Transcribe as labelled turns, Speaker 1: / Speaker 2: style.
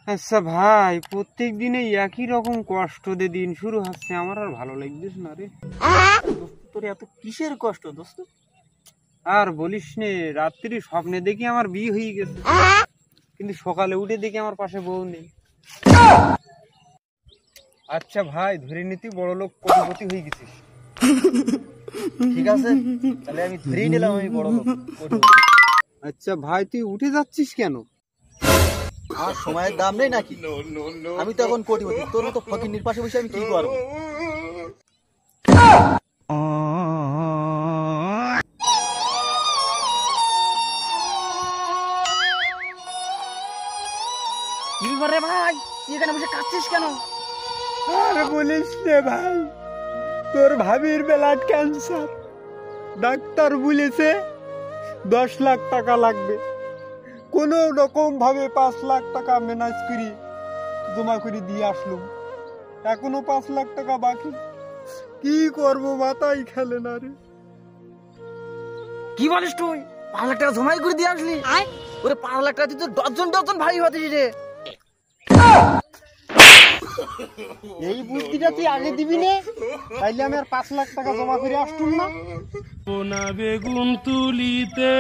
Speaker 1: আচ্ছা ভাই, প্রত্যেক দিনে একই রকম কষ্ট দিয়ে দিন শুরু হচ্ছে, আমার আর ভালো লাগতেছে না রে।
Speaker 2: তোর এত কিসের কষ্ট দোস্ত?
Speaker 1: আর বলিস নে, রাত্রি স্বপ্নে দেখি আমার বিয়ে হয়ে গেছে, কিন্তু সকালে উঠে দেখি আমার পাশে বউ নেই। আচ্ছা ভাই, ধরে নিতে বড় লোক কোটিপতি হয়ে গেছিস।
Speaker 2: ঠিক আছে, তাহলে আমি ধরেই নিলাম আমি বড় লোক কোটিপতি।
Speaker 1: আচ্ছা ভাই, তুই উঠে যাচ্ছিস কেন?
Speaker 2: আমার সময়ের দাম নেই নাকি? আমি তো এখন কোটিপতি, তোর মতো ফকিন্নির পাশে বসে আমি কি করবো? কি করে ভাই, তুই এখানে বসে কাঁদছিস কেন?
Speaker 1: আর বলিস নে ভাই, তোর ভাবির ব্লাড ক্যান্সার, ডাক্তার বলেছে 10 লাখ টাকা লাগবে। কোনো রকম ভাবে 5 লাখ টাকা ম্যানেজ করি জমা করে দিয়ে আসলাম, এখনো 5 লাখ টাকা বাকি। কি করবো, মাথায় খেলে না রে।
Speaker 2: কি বলিস তুই? 5 লাখ টাকা জমাই করে দিয়ে আসলি? ওরে 5 লাখ টাকা তুই তো ডজন ভাই হতিস রে।
Speaker 1: এই বুদ্ধিটা তুই আগে দিবি না, তাইলে আমি আর 5 লাখ টাকা জমা করে আসতুম না।
Speaker 3: বেগুন তুলিতে